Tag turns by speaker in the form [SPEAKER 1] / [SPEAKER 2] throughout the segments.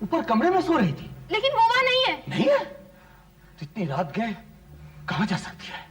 [SPEAKER 1] ऊपर कमरे में सो रही थी।
[SPEAKER 2] लेकिन वो वहां नहीं है।
[SPEAKER 1] नहीं है? तो इतनी रात गए कहां जा सकती है?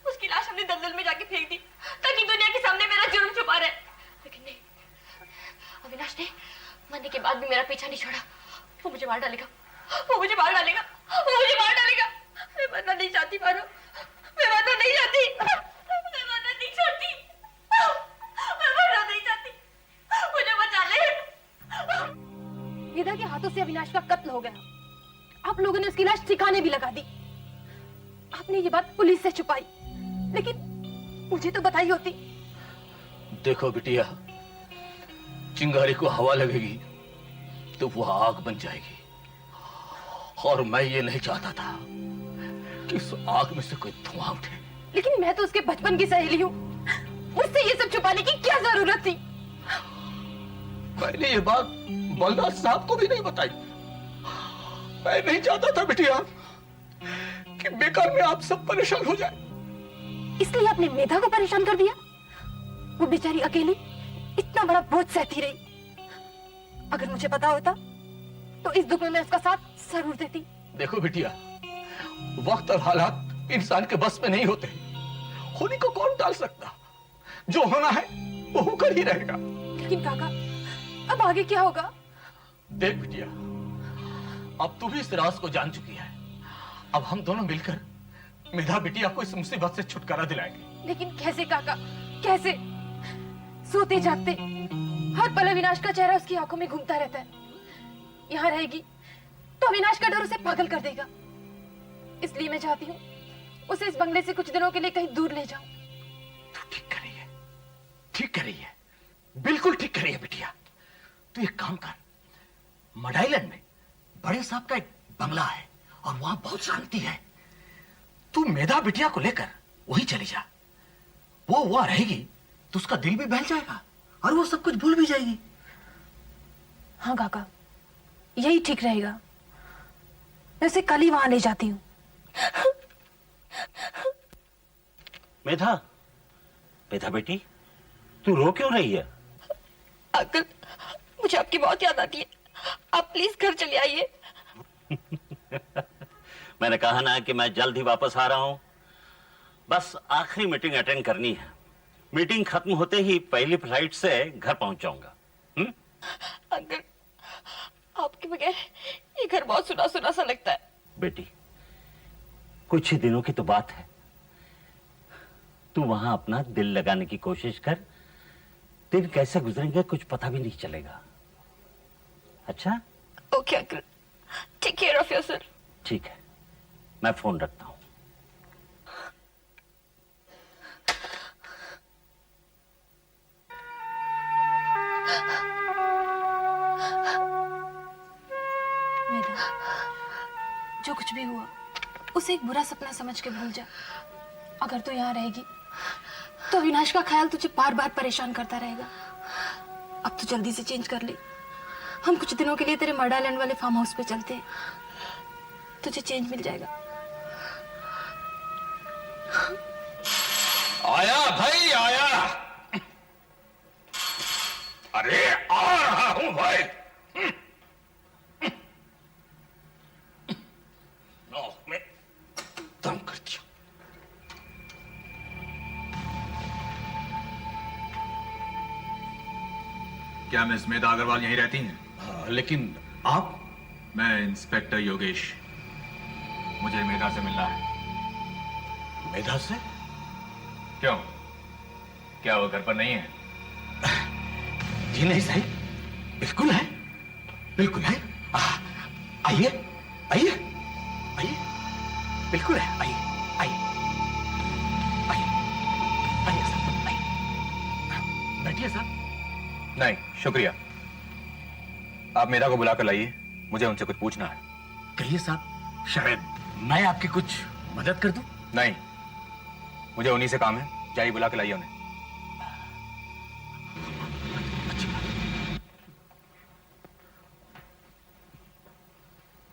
[SPEAKER 2] उसकी लाश हमने दलदल में जाके फेंक दी ताकि दुनिया के सामने मेरा जुर्म छुपा रहे। लेकिन नहीं, अविनाश ने मरने के बाद भी मेरा पीछा नहीं छोड़ा। वो मुझे मार डालेगा, वो मुझे मार डालेगा, वो मुझे मार डालेगा। मैं मरना नहीं चाहती मारो, मैं मरना नहीं चाहती, मैं मरना नहीं चाहती, मैं मरना नहीं चाहती, मुझे बचा ले।
[SPEAKER 3] वेदा के हाथों से अविनाश का कत्ल हो गया। आप लोगों ने उसकी लाश ठिकाने भी लगा दी। आपने ये बात पुलिस से छुपाई, लेकिन मुझे तो बताई होती।
[SPEAKER 1] देखो बिटिया, चिंगारी को हवा लगेगी तो वो आग बन जाएगी, और मैं ये नहीं चाहता था कि इस आग में से कोई धुआं उठे।
[SPEAKER 3] लेकिन मैं तो उसके बचपन की सहेली हूँ, मुझसे ये सब छुपाने की क्या जरूरत थी?
[SPEAKER 1] मैंने ये बात बलदार साहब को भी नहीं बताई। मैं नहीं चाहता था बिटिया कि बेकार में आप सब परेशान हो जाए।
[SPEAKER 3] इसलिए आपने मेधा को परेशान कर दिया। वो बेचारी अकेली इतना बड़ा बोझ सहती रही। अगर मुझे पता होता तो इस दुख में मैं उसका साथ जरूर देती।
[SPEAKER 1] देखो बिटिया, वक्त और हालात इंसान के बस में नहीं होते। होने को कौन टाल सकता? जो होना है वो होकर ही रहेगा।
[SPEAKER 3] लेकिन काका, अब आगे क्या होगा?
[SPEAKER 1] देख बिटिया, अब तू भी इस राज को जान चुकी है। अब हम दोनों मिलकर मेधा बिटिया को इस मुसीबत से छुटकारा दिलाएंगे।
[SPEAKER 3] लेकिन कैसे काका, कैसे? सोते जागते हर पल अविनाश का चेहरा उसकी आंखों में घूमता रहता है। यहाँ रहेगी तो अविनाश का डर उसे पागल कर देगा। इसलिए मैं चाहती हूँ उसे इस बंगले से कुछ दिनों के लिए कहीं दूर ले जाऊं।
[SPEAKER 1] तू ठीक कर रही है, ठीक कर रही है, बिल्कुल ठीक कर रही है बिटिया। तू एक काम कर, मडाईलैंड में बड़े साहब का एक बंगला है और वहां बहुत शांति है। तू मेधा बिटिया को लेकर वहीं चली जा। वो वहां रहेगी तो उसका दिल भी बहल जाएगा और वो सब कुछ भूल भी जाएगी।
[SPEAKER 3] हाँ काका, यही ठीक रहेगा। मैं उसे कल ही वहां ले जाती हूँ।
[SPEAKER 4] मेधा, मेधा बेटी, तू रो क्यों रही है?
[SPEAKER 2] अंकल, मुझे आपकी बहुत याद आती है। आप प्लीज घर चले आइए।
[SPEAKER 4] मैंने कहा ना कि मैं जल्द ही वापस आ रहा हूं। बस आखिरी मीटिंग अटेंड करनी है। मीटिंग खत्म होते ही पहली फ्लाइट से घर पहुंच जाऊंगा।
[SPEAKER 2] अंकल, आपके बगैर ये घर बहुत सुना सुना सा लगता है।
[SPEAKER 4] बेटी, कुछ ही दिनों की तो बात है। तू वहां अपना दिल लगाने की कोशिश कर। दिन कैसे गुजरेंगे कुछ पता भी नहीं चलेगा। अच्छा?
[SPEAKER 2] Okay uncle, take care of yourself.
[SPEAKER 4] ठीक है, मैं फोन रखता हूं।
[SPEAKER 3] मेधा, जो कुछ भी हुआ उसे एक बुरा सपना समझ के भूल जा। अगर तू यहाँ रहेगी तो अविनाश का ख्याल तुझे बार बार परेशान करता रहेगा। अब तू जल्दी से चेंज कर ले। हम कुछ दिनों के लिए तेरे मडालैंड वाले फार्म हाउस पे चलते हैं। तुझे चेंज मिल जाएगा।
[SPEAKER 1] आया भाई आया। अरे आ रहा हूं भाई। में दम कर दिया।
[SPEAKER 5] क्या मिस मेधा अग्रवाल यहीं रहती हैं?
[SPEAKER 1] हाँ, लेकिन आप?
[SPEAKER 5] मैं इंस्पेक्टर योगेश। मुझे मेधा से मिलना है।
[SPEAKER 1] मेधा से?
[SPEAKER 5] क्यों? क्या वो घर पर नहीं है?
[SPEAKER 1] जी नहीं साहब, बिल्कुल है, बिल्कुल है। आइए आइए आइए, बिल्कुल है। आइए आइए आइए आइए साहब, आइए, बैठिए साहब।
[SPEAKER 5] नहीं शुक्रिया, आप मेधा को बुलाकर लाइए। मुझे उनसे कुछ पूछना है।
[SPEAKER 1] कहिए साहब, शायद मैं आपकी कुछ मदद कर दूं।
[SPEAKER 5] नहीं, मुझे उन्हीं से काम है। जाइए बुला के लाइए उन्हें।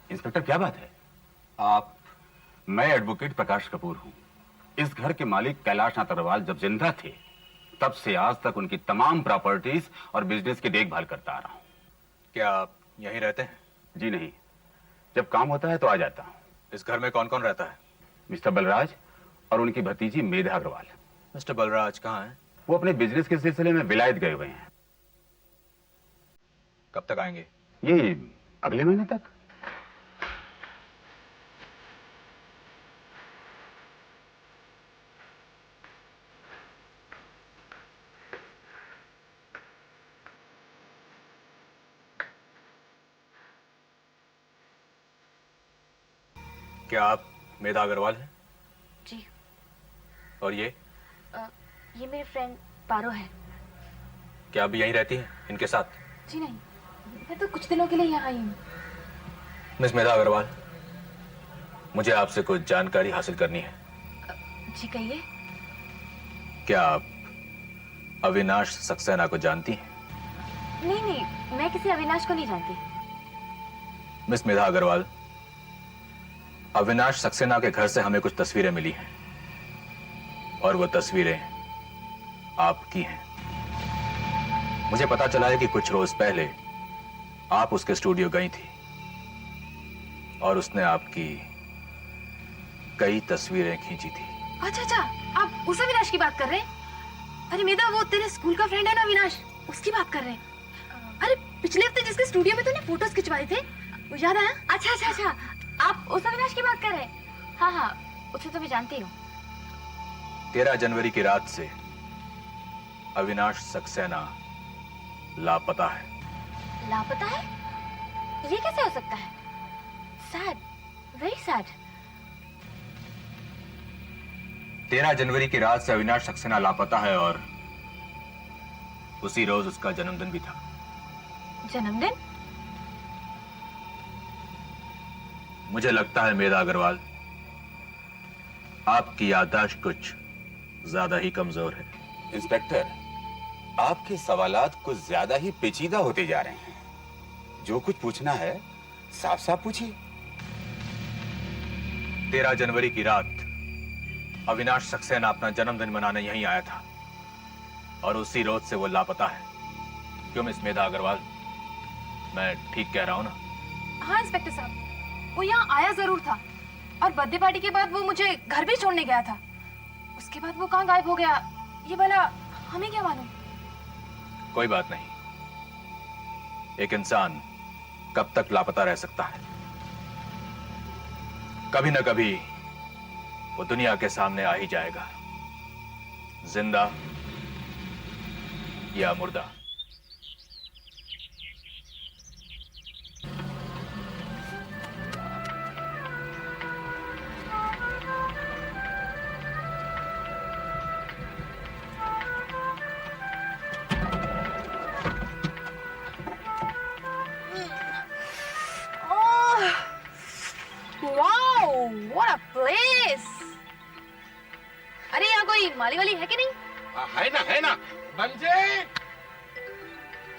[SPEAKER 6] इंस्पेक्टर, क्या बात है? मैं एडवोकेट प्रकाश कपूर हूं। इस घर के मालिक कैलाश नाथ अग्रवाल जब जिंदा थे तब से आज तक उनकी तमाम प्रॉपर्टीज और बिजनेस की देखभाल करता आ रहा हूं।
[SPEAKER 5] क्या आप यहीं रहते हैं?
[SPEAKER 6] जी नहीं, जब काम होता है तो आ जाता हूं।
[SPEAKER 5] इस घर में कौन कौन रहता है?
[SPEAKER 6] मिस्टर बलराज और उनकी भतीजी मेधा अग्रवाल।
[SPEAKER 5] मिस्टर बलराज कहाँ हैं?
[SPEAKER 6] वो अपने बिजनेस के सिलसिले में विलायत गए हुए हैं।
[SPEAKER 5] कब तक आएंगे?
[SPEAKER 6] ये अगले महीने तक।
[SPEAKER 5] क्या आप मेधा अग्रवाल हैं?
[SPEAKER 2] जी
[SPEAKER 5] और ये
[SPEAKER 2] ये मेरे फ्रेंड पारो है।
[SPEAKER 5] क्या आप भी यहीं रहती हैं इनके साथ?
[SPEAKER 3] जी नहीं, मैं तो कुछ दिनों के लिए यहाँ आई हूँ।
[SPEAKER 5] मिस मेधा अग्रवाल, मुझे आपसे कुछ जानकारी हासिल करनी है।
[SPEAKER 2] जी कहिए।
[SPEAKER 5] क्या आप अविनाश सक्सेना को जानती हैं?
[SPEAKER 2] नहीं नहीं, मैं किसी अविनाश को नहीं जानती।
[SPEAKER 5] मिस मेधा अग्रवाल, अविनाश सक्सेना के घर से हमें कुछ तस्वीरें मिली हैं और वो तस्वीरें आपकी हैं। मुझे पता चला है कि कुछ रोज पहले आप उसके स्टूडियो गई थी और उसने आपकी कई तस्वीरें खींची थी।
[SPEAKER 3] अच्छा अच्छा, आप उस अविनाश की बात कर रहे हैं? अरे मेधा, वो तेरे स्कूल का फ्रेंड है ना अविनाश, उसकी बात कर रहे हैं। अरे पिछले हफ्ते जिसके स्टूडियो में तूने फोटोज खिंचवाए थे, वो याद आया?
[SPEAKER 2] अच्छा अच्छा अच्छा, आप उस अविनाश की बात कर रहे हैं? हाँ हाँ, उसे तो मैं जानती हूँ।
[SPEAKER 5] 13 जनवरी की रात से अविनाश सक्सेना लापता है।
[SPEAKER 2] लापता है? ये कैसे हो सकता है? Sad, very sad.
[SPEAKER 5] 13 जनवरी की रात से अविनाश सक्सेना लापता है और उसी रोज उसका जन्मदिन भी था।
[SPEAKER 2] जन्मदिन?
[SPEAKER 5] मुझे लगता है मेधा अग्रवाल, आपकी याददाश्त कुछ ज्यादा ही कमजोर है।
[SPEAKER 6] इंस्पेक्टर, आपके सवालात कुछ ज्यादा ही पेचीदा होते जा रहे हैं। जो कुछ पूछना है साफ साफ पूछिए।
[SPEAKER 5] 13 जनवरी की रात अविनाश सक्सेना अपना जन्मदिन मनाने यहीं आया था और उसी रोज से वो लापता है। क्यों मिस मेधा अग्रवाल, मैं ठीक कह रहा हूं ना?
[SPEAKER 3] हाँ इंस्पेक्टर साहब, वो यहाँ आया जरूर था और बर्थडे पार्टी के बाद वो मुझे घर भी छोड़ने गया था। उसके बाद वो कहाँ गायब हो गया, ये भला हमें क्या मालूम।
[SPEAKER 5] कोई बात नहीं, एक इंसान कब तक लापता रह सकता है? कभी ना कभी वो दुनिया के सामने आ ही जाएगा, जिंदा या मुर्दा।
[SPEAKER 3] Wow, what a place. अरे यहाँ कोई माली वाली है कि नहीं?
[SPEAKER 7] है ना बंसी,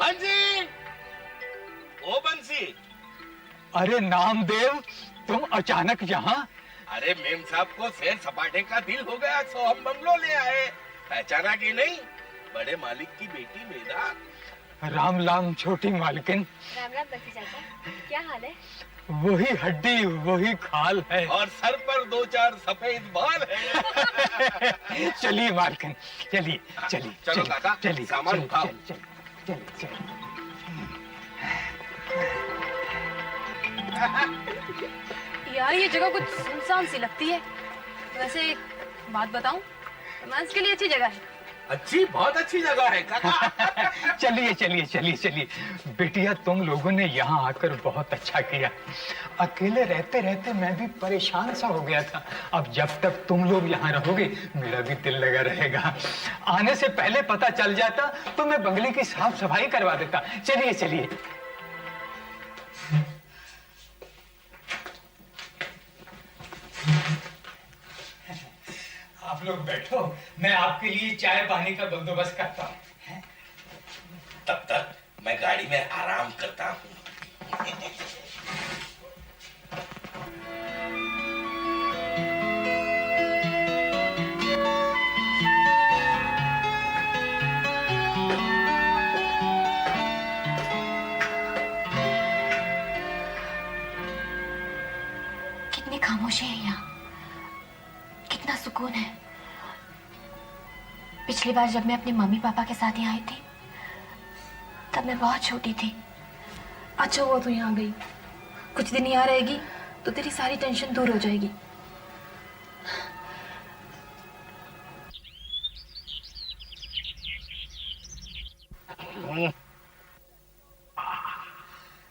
[SPEAKER 7] बंसी, ओ बंसी।
[SPEAKER 8] अरे नामदेव, तुम अचानक यहाँ?
[SPEAKER 7] अरे मेम साहब को सैर सपाटे का दिल हो गया, सो हम बंगलो ले आए। पहचाना कि नहीं? बड़े मालिक की बेटी मेधा।
[SPEAKER 8] राम राम छोटी मालकिन।
[SPEAKER 2] राम राम बंसी चाचा, क्या हाल है?
[SPEAKER 8] वही हड्डी वही खाल है।
[SPEAKER 7] और सर पर 2-4 सफेद बाल है।
[SPEAKER 8] चलिए मालकिन, चलिए चलिए
[SPEAKER 7] चलो काका,
[SPEAKER 8] चलिए
[SPEAKER 7] सामान उठाओ।
[SPEAKER 8] चलिए चलिए।
[SPEAKER 3] यार ये जगह कुछ सुनसान सी लगती है। वैसे एक बात बताऊं, रोमांस के लिए अच्छी जगह है।
[SPEAKER 7] अच्छी, बहुत अच्छी जगह है काका।
[SPEAKER 8] चलिए चलिए चलिए चलिए। बेटिया, तुम लोगों ने यहाँ आकर बहुत अच्छा किया। अकेले रहते रहते मैं भी परेशान सा हो गया था। अब जब तक तुम लोग यहाँ रहोगे मेरा भी दिल लगा रहेगा। आने से पहले पता चल जाता तो मैं बंगले की साफ सफाई करवा देता। चलिए चलिए। आप लोग बैठो, मैं आपके लिए चाय पानी का बंदोबस्त करता हूँ।
[SPEAKER 7] तब तक मैं गाड़ी में आराम करता हूँ।
[SPEAKER 2] कितनी खामोशी है यहाँ, कितना सुकून है।
[SPEAKER 3] पिछली बार जब मैं अपने मम्मी पापा के साथ यहाँ आई थी तब मैं बहुत छोटी थी। अच्छा हुआ तू यहाँ गई, कुछ दिन यहाँ रहेगी तो तेरी सारी टेंशन दूर हो जाएगी।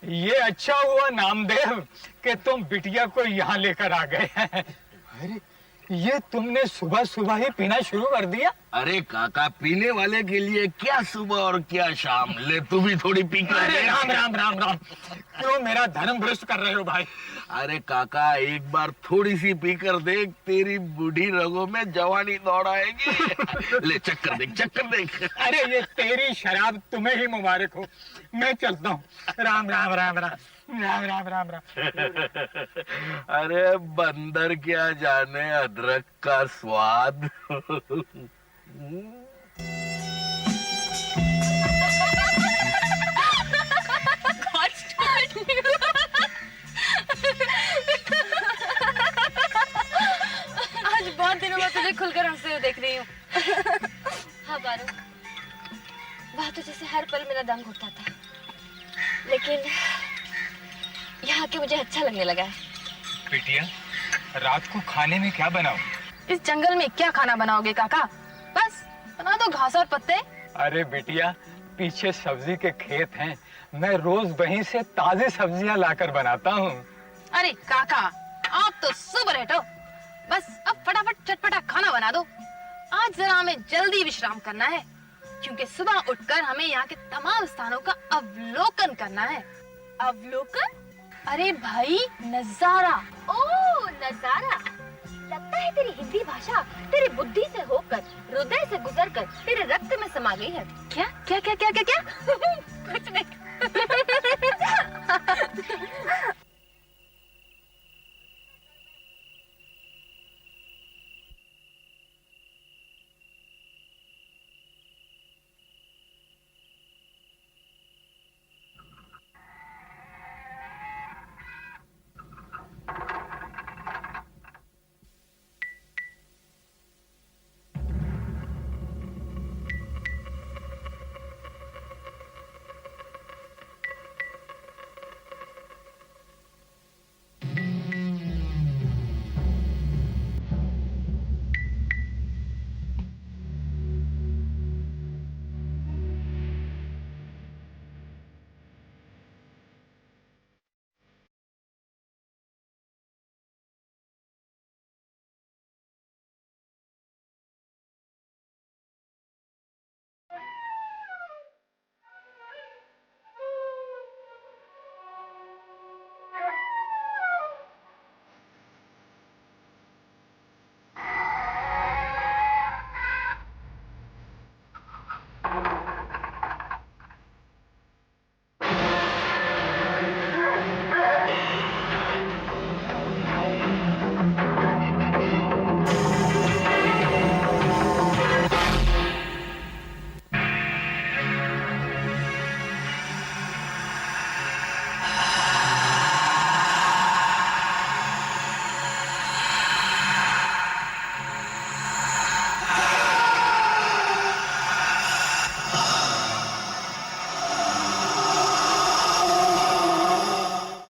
[SPEAKER 8] ये अच्छा हुआ नामदेव कि तुम बिटिया को यहाँ लेकर आ गए हैं। अरे ये तुमने सुबह सुबह ही पीना शुरू कर दिया?
[SPEAKER 7] अरे काका, पीने वाले के लिए क्या सुबह और क्या शाम, ले तू भी थोड़ी पी कर
[SPEAKER 8] अरे
[SPEAKER 7] देख।
[SPEAKER 8] राम राम राम राम, क्यों मेरा धर्म भ्रष्ट कर रहे हो भाई?
[SPEAKER 7] अरे काका, एक बार थोड़ी सी पीकर देख, तेरी बूढ़ी रगों में जवानी दौड़ आएगी। ले चक्कर देख, चक्कर देख।
[SPEAKER 8] अरे ये तेरी शराब तुम्हें ही मुबारक हो, मैं चलता हूँ। राम राम राम राम राम राम राम राम।
[SPEAKER 7] अरे बंदर क्या जाने अदरक का स्वाद।
[SPEAKER 3] आज बहुत दिनों में तुझे खुलकर हंसते हुए देख रही हूँ।
[SPEAKER 2] हाँ पारो, वहाँ तो जैसे हर पल मेरा दम घुटता था, लेकिन यहाँ के मुझे अच्छा लगने लगा है।
[SPEAKER 8] बिटिया, रात को खाने में क्या बनाओ?
[SPEAKER 3] इस जंगल में क्या खाना बनाओगे काका? बस बना दो घास और पत्ते।
[SPEAKER 8] अरे बिटिया, पीछे सब्जी के खेत हैं, मैं रोज वहीं से ताजी सब्जियां लाकर बनाता हूँ।
[SPEAKER 3] अरे काका, आप तो सुपर हिट हो। बस अब फटाफट चटपटा खाना बना दो। आज जरा हमें जल्दी विश्राम करना है, क्योंकि सुबह उठकर हमें यहाँ के तमाम स्थानों का अवलोकन करना है।
[SPEAKER 2] अवलोकन?
[SPEAKER 3] अरे भाई, नजारा।
[SPEAKER 2] ओह नजारा, लगता है तेरी हिंदी भाषा तेरी बुद्धि से होकर, हृदय से गुजरकर तेरे रक्त में समा गई है।
[SPEAKER 3] क्या क्या क्या क्या क्या क्या?
[SPEAKER 2] कुछ नहीं।